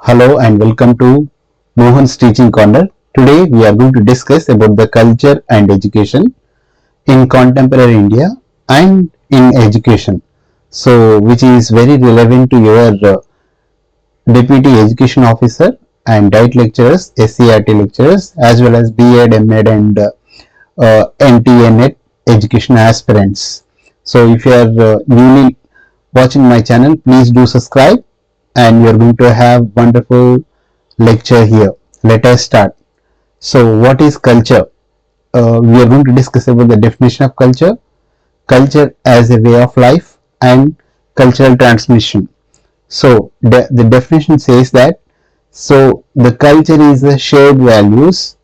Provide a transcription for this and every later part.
Hello and welcome to Mohan's Teaching Corner. Today we are going to discuss about the culture and education in contemporary India and in education. So which is very relevant to your Deputy Education Officer and Diet Lecturers, SCERT Lecturers as well as B.Ed, M.Ed and NT Education aspirants. So if you are newly watching my channel, please do subscribe and we are going to have wonderful lecture here. Let us start. So what is culture? We are going to discuss about the definition of culture, culture as a way of life and cultural transmission. So the definition says that the culture is the shared values,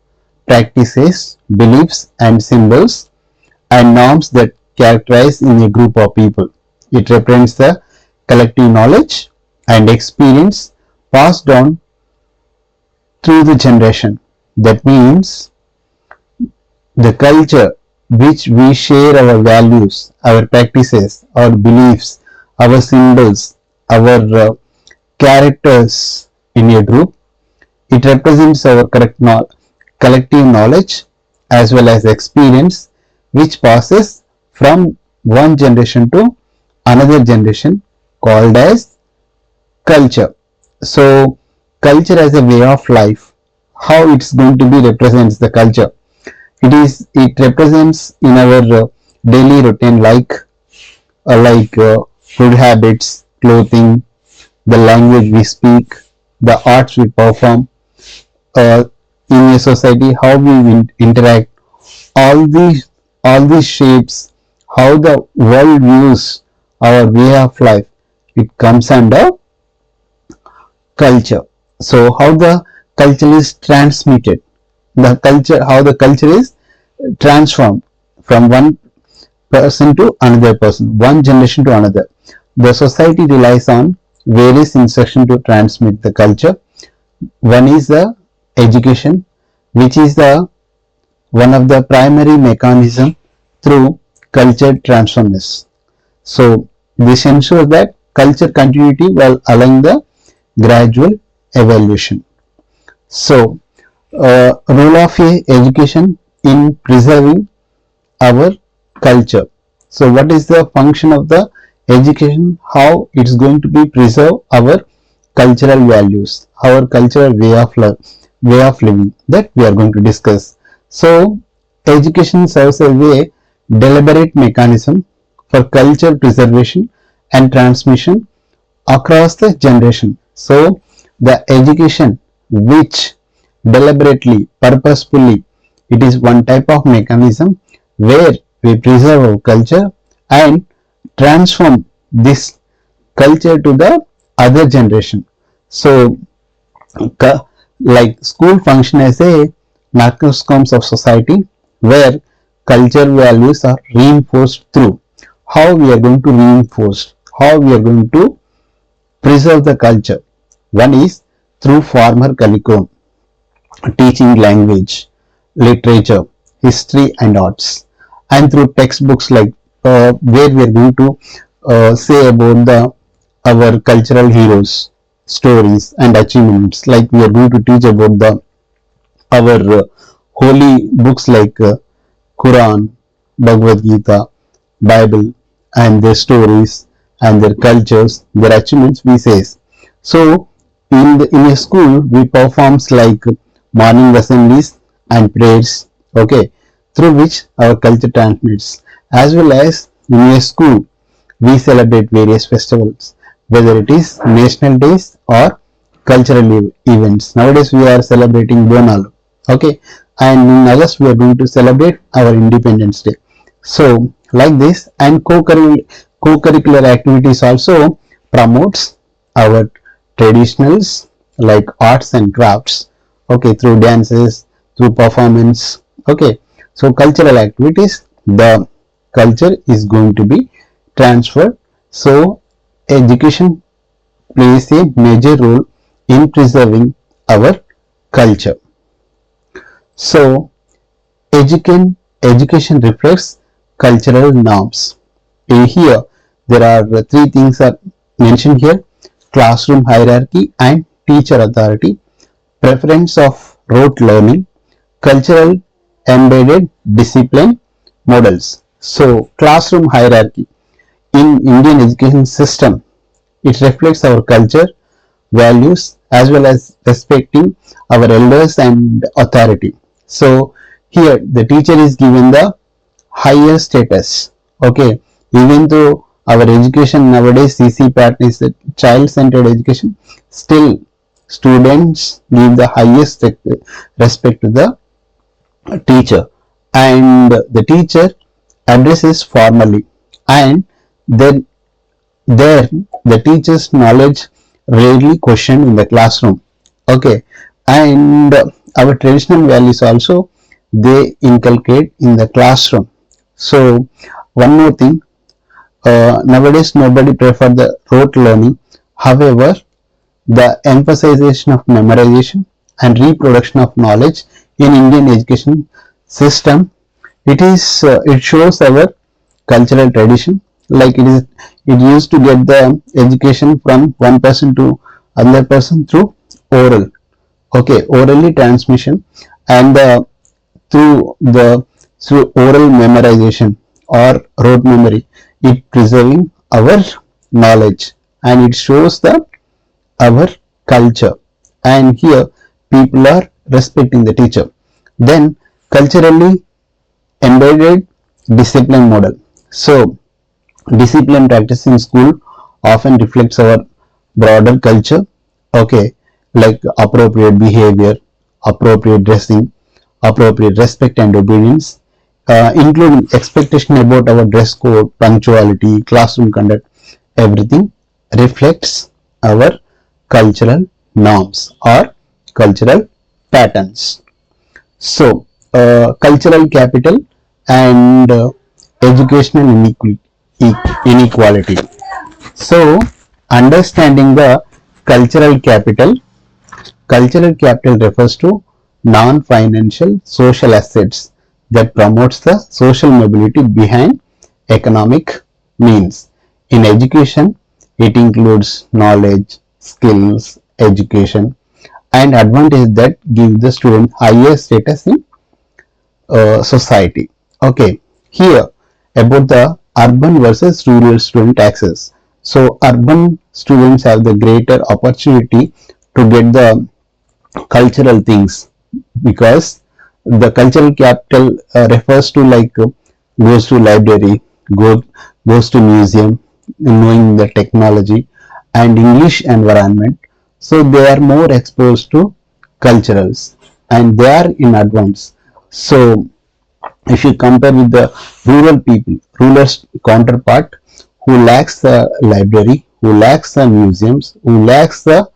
practices, beliefs and symbols and norms that characterize in a group of people. It represents the collective knowledge and experience passed on through the generation. That means the culture which we share our values, our practices, our beliefs, our symbols, our characters in a group. It represents our collective knowledge as well as experience which passes from one generation to another generation called as culture. So culture as a way of life, how it's going to be represents the culture. It represents in our daily routine like food habits, clothing, the language we speak, the arts we perform, in a society how we interact, all these shapes, how the world views our way of life, it comes under culture. So how the culture is transmitted, how the culture is transformed from one person to another person, one generation to another. The society relies on various instructions to transmit the culture. One is the education, which is the one of the primary mechanism through culture transformation. So this ensures that culture continuity while allowing the gradual evolution. So role of education in preserving our culture. So what is the function of the education? How it's going to be preserve our cultural values, our cultural way of living, that we are going to discuss. So education serves as a deliberate mechanism for culture preservation and transmission across the generation. So the education which deliberately, purposefully, it is one type of mechanism where we preserve our culture and transform this culture to the other generation. So like school function as a microcosm of society where culture values are reinforced through how we are going to reinforce, how we are going to preserve the culture. One is through formal curriculum, teaching language, literature, history and arts, and through textbooks like where we are going to say about our cultural heroes, stories and achievements. Like we are going to teach about our holy books like Quran, Bhagavad Gita, Bible and their stories and their cultures, their achievements we say. So in a school we performs like morning assemblies and prayers, okay, through which our culture transmits. As well as in a school we celebrate various festivals, whether it is national days or cultural events. Nowadays we are celebrating Bonal, okay, and in August we are going to celebrate our Independence Day. So like this, and co-curricular activities also promotes our traditionals like arts and crafts, okay, through dances, through performance, okay. So cultural activities, the culture is going to be transferred. So education plays a major role in preserving our culture. So education reflects cultural norms. Here there are three things are mentioned here: classroom hierarchy and teacher authority, preference of rote learning, cultural embedded discipline models. So classroom hierarchy in Indian education system, it reflects our culture, values as well as respecting our elders and authority. So here the teacher is given the higher status. Okay, even though our education nowadays CC pattern is the child-centered education, still students give the highest respect to the teacher, and the teacher addresses formally, and then there the teacher's knowledge rarely questioned in the classroom. Okay, and our traditional values also they inculcate in the classroom. So one more thing, nowadays nobody prefer the rote learning. However, the emphasization of memorization and reproduction of knowledge in Indian education system, it shows our cultural tradition. Like it used to get the education from one person to another person through oral. Okay, orally transmission, and through oral memorization or rote memory, it preserving our knowledge, and it shows the our culture. And here people are respecting the teacher. Then culturally embedded discipline model. So discipline practice in school often reflects our broader culture. Okay, like appropriate behavior, appropriate dressing, appropriate respect and obedience, including expectation about our dress code, punctuality, classroom conduct. Everything reflects our cultural norms or cultural patterns. So cultural capital and educational inequality. So understanding the cultural capital, cultural capital refers to non-financial social assets that promotes the social mobility behind economic means. In education, it includes knowledge, skills, education, and advantage that give the student higher status in society. Okay, here about the urban versus rural student access. So urban students have the greater opportunity to get the cultural things, because the cultural capital refers to like goes to library, goes to museum, knowing the technology and English environment. So they are more exposed to culturals and they are in advance. So if you compare with the rural people, rural counterpart who lacks the library, who lacks the museums, who lacks the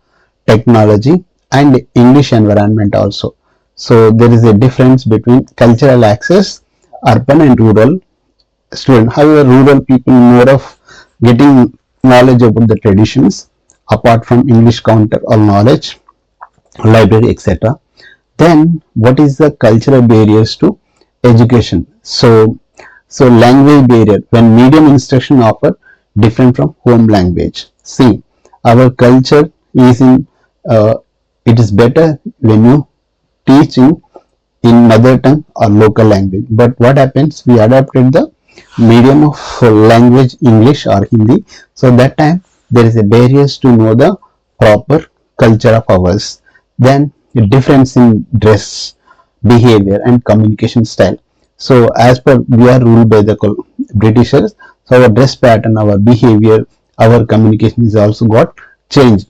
technology and English environment also. So there is a difference between cultural access, urban and rural student. However, rural people more of getting knowledge about the traditions apart from English counter or knowledge, library, etc. Then what is the cultural barriers to education? So language barrier, when medium instruction offer different from home language. See, our culture is in it is better when you teach in mother tongue or local language. But what happens? We adapted the medium of language English or Hindi. So that time there is a barriers to know the proper culture of ours. Then a difference in dress, behavior and communication style. So as per we are ruled by the Britishers, so our dress pattern, our behavior, our communication is also got changed,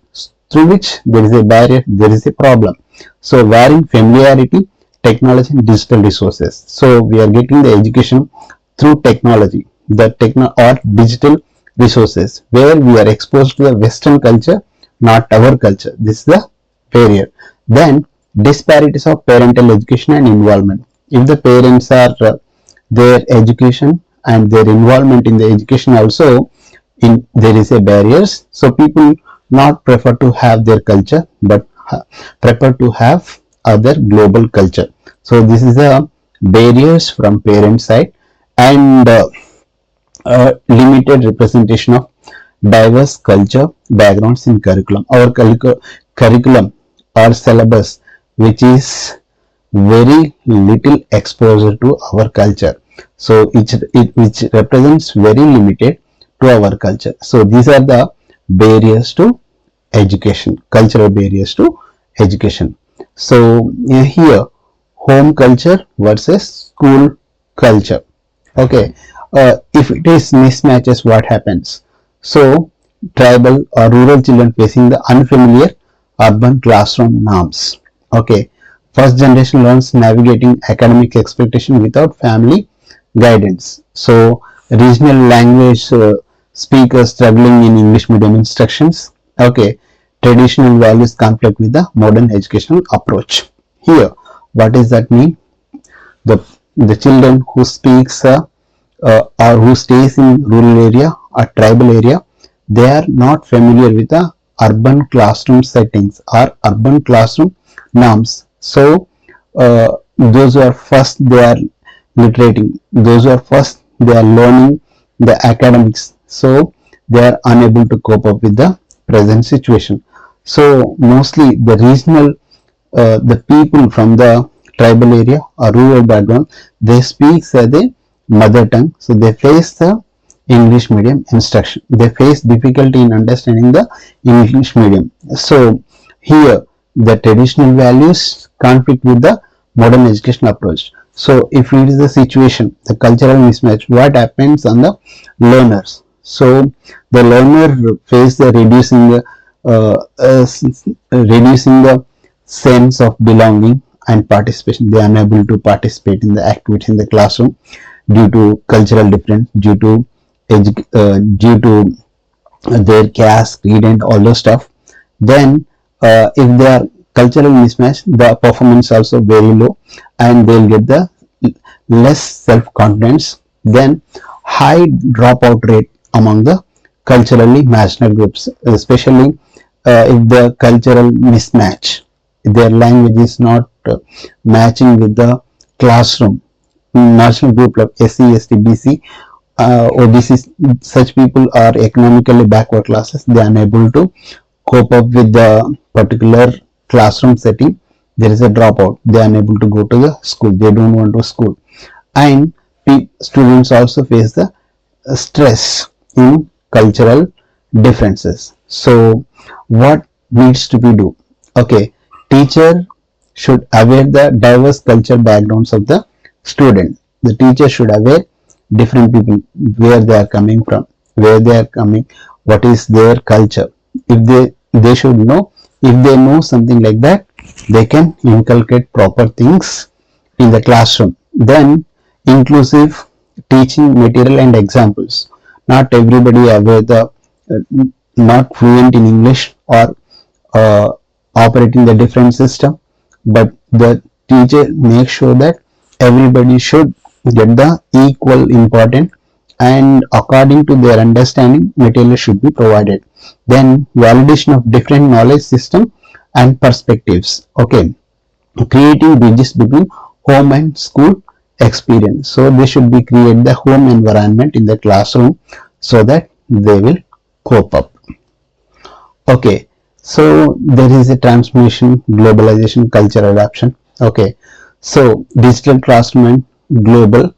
through which there is a barrier, there is a problem. So varying familiarity, technology and digital resources. So we are getting the education through technology, the techno or digital resources, where we are exposed to the Western culture, not our culture. This is the barrier. Then disparities of parental education and involvement. If the parents are their education and their involvement in the education also, there is a barriers. So people not prefer to have their culture, but prefer to have other global culture. So this is the barriers from parent side, and limited representation of diverse culture backgrounds in curriculum. Our curriculum or syllabus, which is very little exposure to our culture, so which represents very limited to our culture. So these are the barriers to education, cultural barriers to education. So here, home culture versus school culture. Okay, if it is mismatches, what happens? So tribal or rural children facing the unfamiliar urban classroom norms. Okay, first generation learns navigating academic expectation without family guidance. So regional language speakers struggling in English medium instructions. Okay, traditional values conflict with the modern educational approach. Here, what does that mean? The children who speaks or who stays in rural area or tribal area, they are not familiar with the urban classroom settings or urban classroom norms. So those who are first, they are literating, those who are first, they are learning the academics, so they are unable to cope up with the present situation. So mostly the regional, the people from the tribal area or rural background, they speak the mother tongue, so they face the English medium instruction, they face difficulty in understanding the English medium. So here the traditional values conflict with the modern education approach. So if it is the situation, the cultural mismatch, what happens on the learners? So the learner face the reducing the sense of belonging and participation. They are unable to participate in the activity in the classroom due to cultural difference, due to their caste, creed, and all those stuff. Then, if they are cultural mismatch, the performance also very low, and they'll get the less self-confidence. Then, high dropout rate among the culturally marginal groups, especially if the cultural mismatch, their language is not matching with the classroom. National group like SC, ST, BC, OBC, such people are economically backward classes. They are unable to cope up with the particular classroom setting. There is a dropout. They are unable to go to the school. They don't want to school. And students also face the stress in cultural differences. So what needs to be do? Okay, teacher should aware the diverse culture backgrounds of the student. The teacher should aware different people, where they are coming from, where they are coming, what is their culture. If they should know, if they know something like that, they can inculcate proper things in the classroom. Then inclusive teaching material and examples. Not everybody aware the not fluent in English or uh, operating the different system, but the teacher makes sure that everybody should get the equal important, and according to their understanding material should be provided. Then validation of different knowledge system and perspectives. Okay, creating bridges between home and school experience. So they should be create the home environment in the classroom so that they will cope up. Okay, so there is a transformation, globalization, culture adaptation. Okay, so digital classroom and global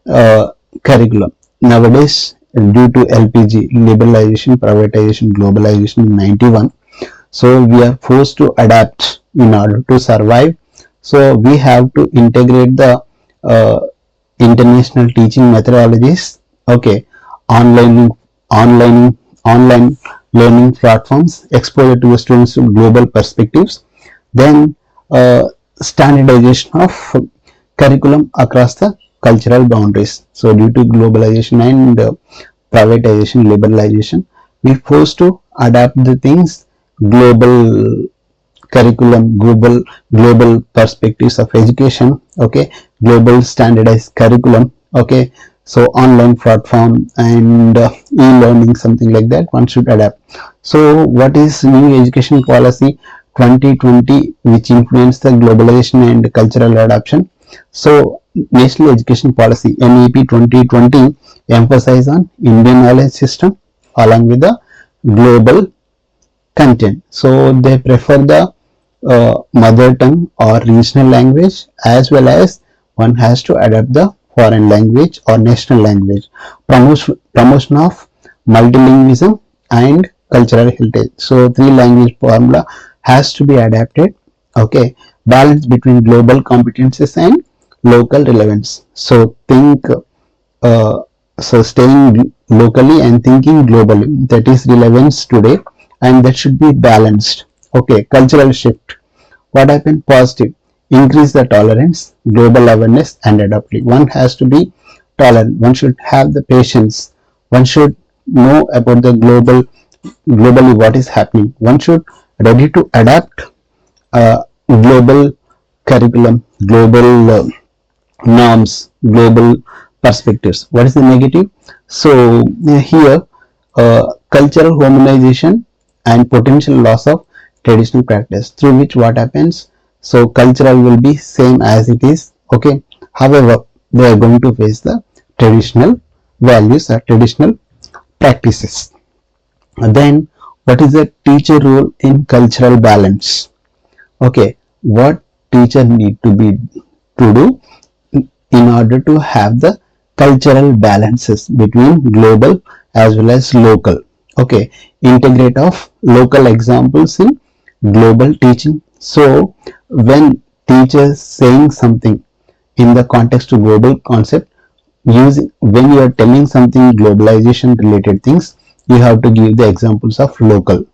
uh, curriculum. Nowadays, due to LPG, liberalization, privatization, globalization in 91, so we are forced to adapt in order to survive. So we have to integrate the uh, international teaching methodologies. Okay, online online online learning platforms, exposure to the students to global perspectives. Then standardization of curriculum across the cultural boundaries. So due to globalization and privatization, liberalization, we forced to adapt the things, global curriculum, global perspectives of education. Okay, global standardized curriculum. Okay, so online platform and e-learning, something like that, one should adapt. So what is new education policy 2020 which influenced the globalization and cultural adoption? So national education policy NEP 2020 emphasize on Indian knowledge system. along with the global content. So they prefer the mother tongue or regional language, as well as one has to adapt the foreign language or national language. Promotion of multilingualism and cultural heritage. So three language formula has to be adapted. Okay, balance between global competences and local relevance. So think uh, so staying locally and thinking globally, that is relevance today, and that should be balanced. Okay, cultural shift. What happened? Positive. Increase the tolerance, global awareness, and adaptability. One has to be tolerant. One should have the patience. One should know about the globally what is happening. One should ready to adapt global curriculum, global norms, global perspectives. What is the negative? So here, cultural homogenization and potential loss of traditional practice, through which what happens? So cultural will be same as it is. Okay. However, they are going to face the traditional values or traditional practices. And then, what is the teacher role in cultural balance? Okay, what teacher need to be to do in order to have the cultural balances between global as well as local. Okay, integrate of local examples in global teaching. So when teachers saying something in the context of global concept, using when you are telling something globalization related things, you have to give the examples of local.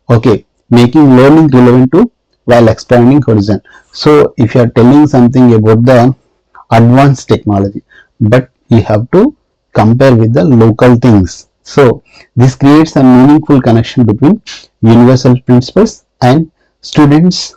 Okay, making learning relevant to while expanding horizon. So if you are telling something about the advanced technology, but you have to compare with the local things. So this creates a meaningful connection between universal principles and students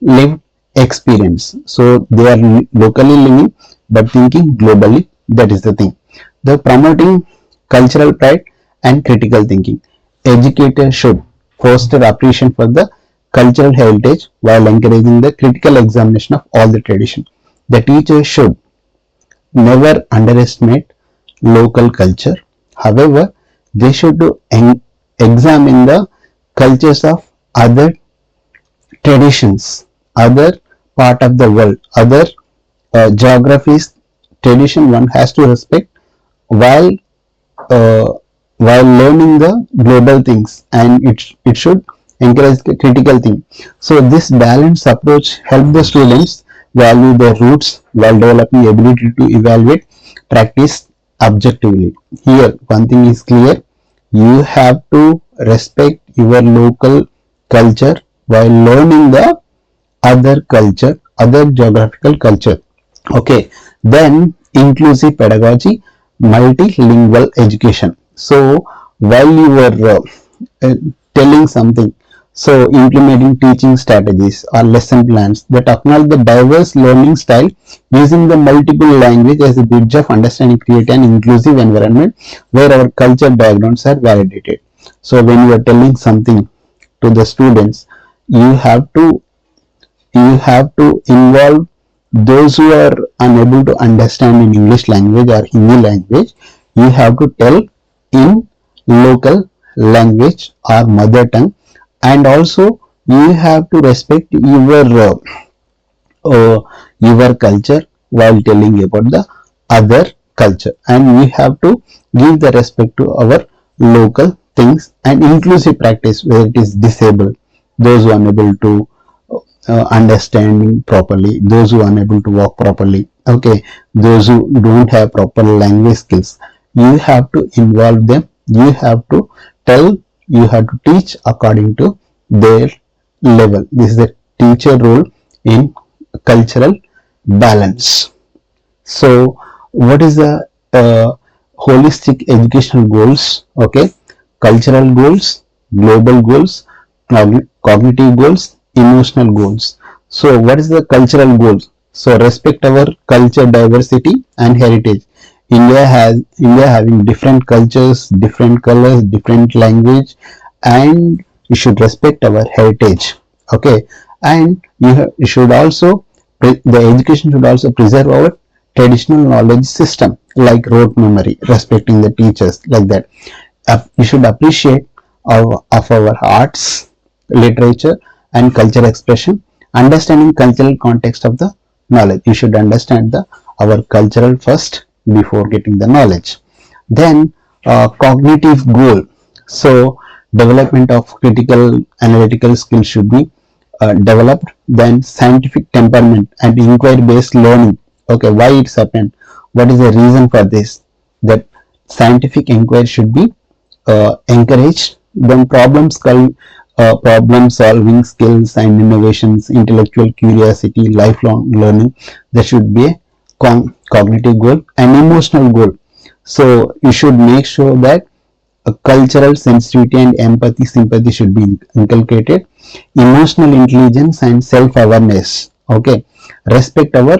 lived experience. So they are locally living but thinking globally. That is the thing. The promoting cultural pride and critical thinking. Educators should foster appreciation for the cultural heritage while encouraging the critical examination of all the tradition. The teacher should never underestimate local culture. However, they should examine the cultures of other traditions, other part of the world, other geographies, tradition one has to respect while uh, while learning the global things, and it should encourage the critical thing. So this balanced approach help the students value their roots while developing ability to evaluate practice objectively. Here one thing is clear, you have to respect your local culture while learning the other culture, other geographical culture. Okay, then inclusive pedagogy, multilingual education. So while you were uh, telling something, so implementing teaching strategies or lesson plans that acknowledge the diverse learning style using the multiple language as a bridge of understanding, create an inclusive environment where our culture backgrounds are validated. So when you are telling something to the students, you have to involve those who are unable to understand in English language or Hindi language. You have to tell in local language or mother tongue, and also you have to respect uh, your culture while telling about the other culture, and we have to give the respect to our local things and inclusive practice where it is disabled, those who are unable to understanding properly, those who are unable to walk properly. Okay, those who don't have proper language skills, you have to involve them, you have to tell, you have to teach according to their level. This is the teacher role in cultural balance. So what is the holistic educational goals? Okay, cultural goals, global goals, cognitive goals, emotional goals. So what is the cultural goals? So respect our culture diversity and heritage. India having different cultures, different colors, different language, and you should respect our heritage. Okay, and you should also, the education should also preserve our traditional knowledge system like rote memory, respecting the teachers, like that. you should appreciate of our arts, literature, and culture expression. Understanding cultural context of the knowledge. You should understand our cultural first before getting the knowledge. Then cognitive goal. So development of critical analytical skills should be developed. Then scientific temperament and inquiry based learning. Okay, why it's happened, what is the reason for this, that scientific inquiry should be encouraged. Then problem solving skills and innovations, intellectual curiosity, lifelong learning, there should be a cognitive goal and emotional goal. So you should make sure that cultural sensitivity and empathy, sympathy should be inculcated. Emotional intelligence and self-awareness. Okay, respect our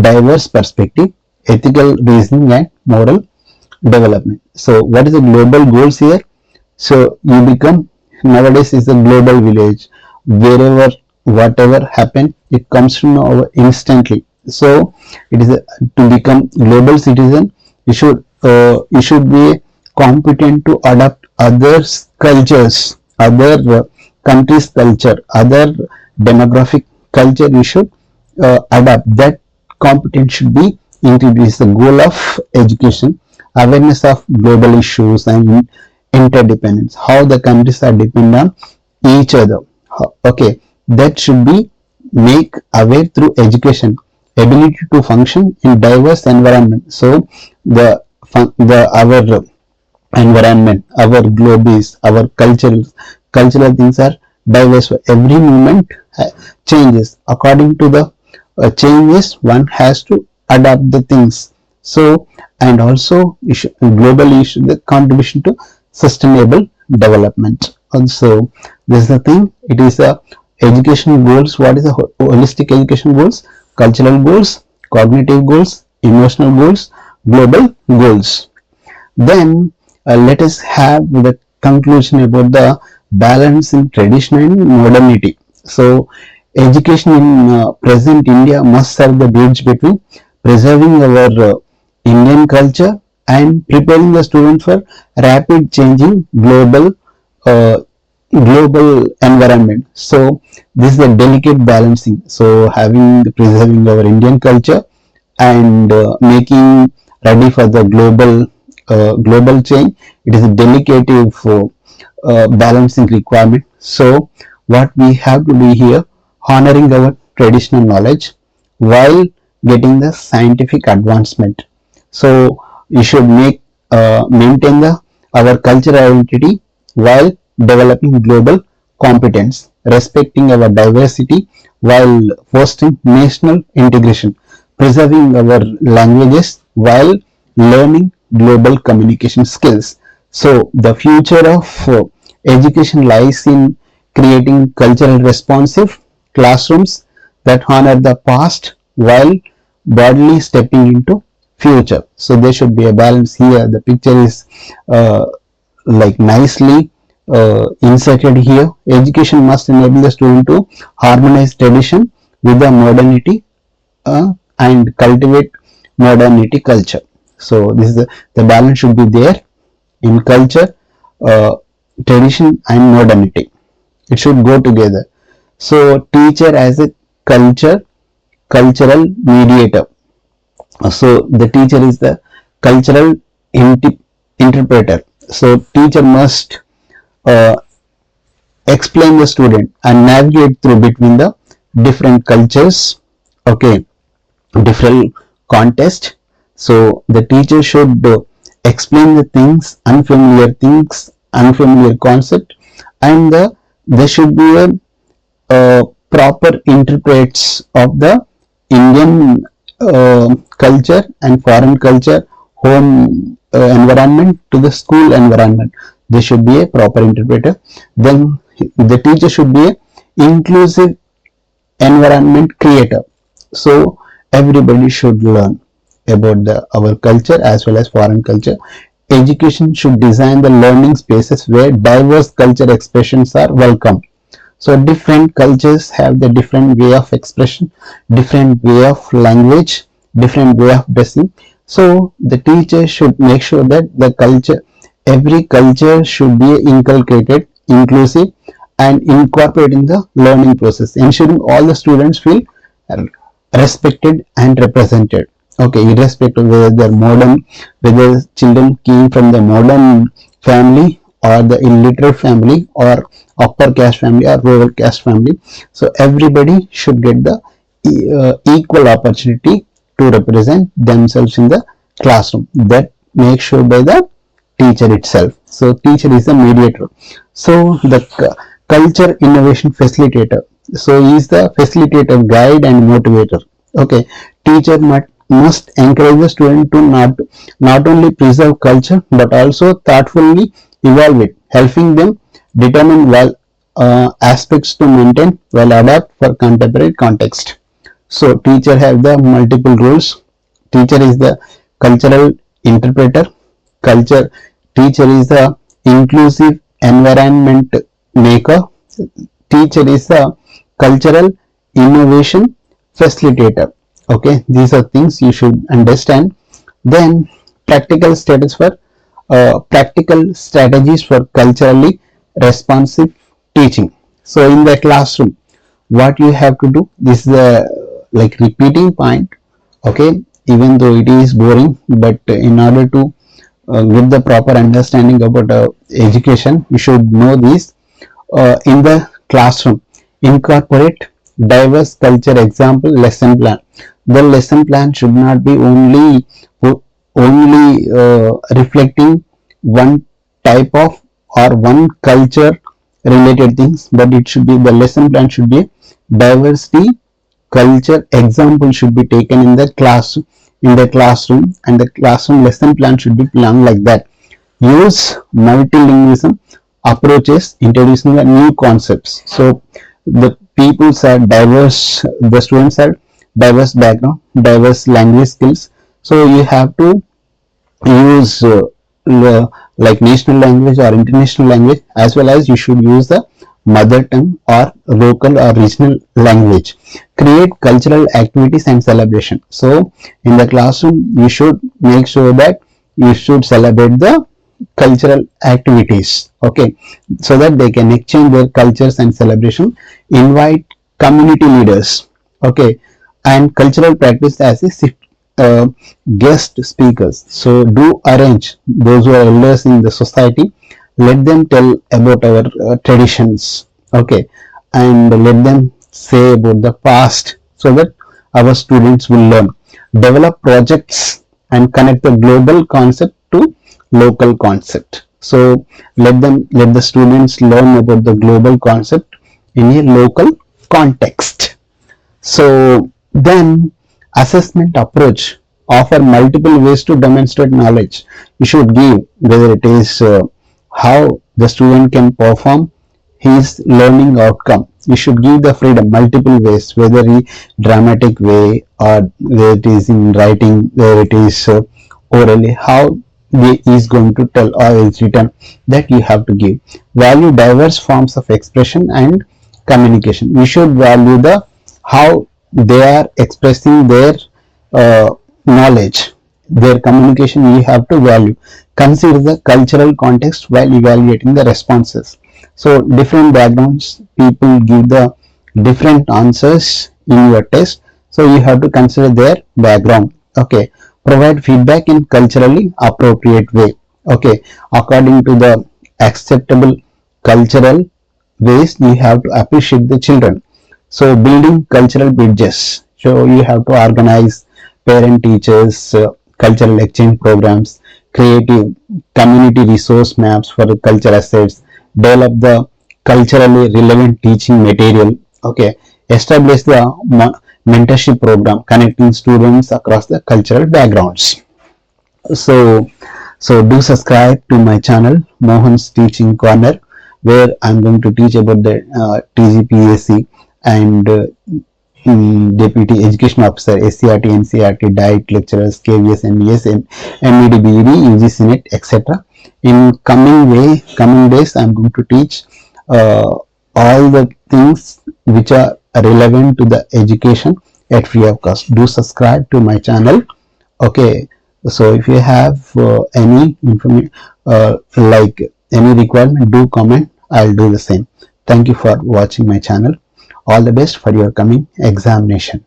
diverse perspective, ethical reasoning, and moral development. So, what is the global goals here? So, you become, nowadays is a global village. Wherever, whatever happen, it comes to know instantly. So, it is to become global citizen. You should be competent to adapt others' cultures, other countries' culture, other demographic culture. You should adapt. That competence should be introduced. The goal of education, awareness of global issues and interdependence, how the countries are dependent on each other. Okay, that should be make aware through education, ability to function in diverse environment. So the our environment, our globe is, our cultural things are diverse. Every moment changes. According to the changes, one has to adapt the things. So, and also global issue, the contribution to sustainable development. Also, this is the thing. It is a education goals. What is the holistic education goals? Cultural goals, cognitive goals, emotional goals, global goals. Then let us have the conclusion about the balance in tradition and modernity. So, education in present India must serve the bridge between preserving our Indian culture and preparing the student for rapid changing uh, global environment. So, this is a delicate balancing. So, having preserving our Indian culture and making ready for the global change, it is a delicate balancing requirement. So what we have to do here, honoring our traditional knowledge while getting the scientific advancement. So you should maintain our cultural identity while developing global competence, respecting our diversity while fostering national integration, preserving our languages while learning global communication skills. So the future of education lies in creating cultural responsive classrooms that honor the past while broadly stepping into future. So there should be a balance here. The picture is uh, like nicely inserted here. Education must enable the student to harmonize tradition with the modernity and cultivate modernity culture. So this is the balance should be there in culture, uh, tradition and modernity. It should go together. So teacher as a cultural mediator. So the teacher is the cultural interpreter. So teacher must uh, explain the student and navigate through between the different cultures. Okay, different context. So the teacher should explain the things, unfamiliar concept, and there should be proper interprets of the Indian culture and foreign culture, home environment to the school environment. There should be a proper interpreter. Then the teacher should be a inclusive environment creator. So everybody should learn about our culture as well as foreign culture. Education should design the learning spaces where diverse culture expressions are welcome. So different cultures have the different way of expression, different way of language, different way of dressing. So the teacher should make sure that the culture, Every culture should be inculcated, inclusive, and incorporated in the learning process, ensuring all the students feel respected and represented. Okay, irrespective of whether they're modern, whether children came from the modern family or the illiterate family or upper caste family or rural caste family. So everybody should get the equal opportunity to represent themselves in the classroom. That makes sure by the teacher itself. So teacher is the mediator. So the culture innovation facilitator. So he is the facilitator, guide and motivator. Okay, teacher must encourage the student to not only preserve culture but also thoughtfully evolve it, helping them determine well aspects to maintain while adapt for contemporary context. So teacher have the multiple roles. Teacher is the cultural interpreter. Culture Teacher is the inclusive environment maker. Teacher is the cultural innovation facilitator. Okay, these are things you should understand. Then practical strategies for culturally responsive teaching. So in the classroom, what you have to do, this is a like repeating point. Okay, even though it is boring, but in order to get the proper understanding about education, you should know this. In the classroom, incorporate diverse culture example lesson plan. The lesson plan should not be only reflecting one type of or one culture related things, but it should be, the lesson plan should be diversity culture example should be taken in the classroom, and the classroom lesson plan should be planned like that. Use multilingualism approaches, introducing the new concepts. So the peoples are diverse, the students are diverse background, diverse language skills. So you have to use like national language or international language, as well as you should use the mother tongue or local or regional language. Create cultural activities and celebration. So in the classroom, you should make sure that you should celebrate the cultural activities. Okay, so that they can exchange their cultures and celebration. Invite community leaders. Okay, and cultural practice as a guest speakers. So do arrange those who are elders in the society. Let them tell about our traditions. Okay, and let them say about the past, so that our students will learn. Develop projects and connect the global concept to local concept. So let the students learn about the global concept in a local context. So then assessment approach offer multiple ways to demonstrate knowledge. You should give whether it is how the student can perform his learning outcome. You should give the freedom multiple ways, whether in dramatic way or whether it is in writing, whether it is orally, how he is going to tell or is written, that you have to give. Value diverse forms of expression and communication. You should value the how they are expressing their knowledge, their communication. You have to value. Consider the cultural context while evaluating the responses. So different backgrounds, people give the different answers in your test, so you have to consider their background. Okay, provide feedback in culturally appropriate way. Okay, according to the acceptable cultural ways, you have to appreciate the children. So building cultural bridges. So you have to organize parent teachers cultural exchange programs, creative community resource maps for the culture assets, develop the culturally relevant teaching material. Okay, establish the mentorship program connecting students across the cultural backgrounds. So do subscribe to my channel Mohan's Teaching Corner, where I'm going to teach about the TGPSC and Deputy Education Officer, SCERT, NCERT, Diet Lecturers, KVS, MES, M.Ed, B.Ed, UGC NET, etc. In coming days, I'm going to teach all the things which are relevant to the education at free of cost. Do subscribe to my channel. Okay, So if you have any information like any requirement, do comment. I'll do the same. Thank you for watching my channel. All the best for your coming examination.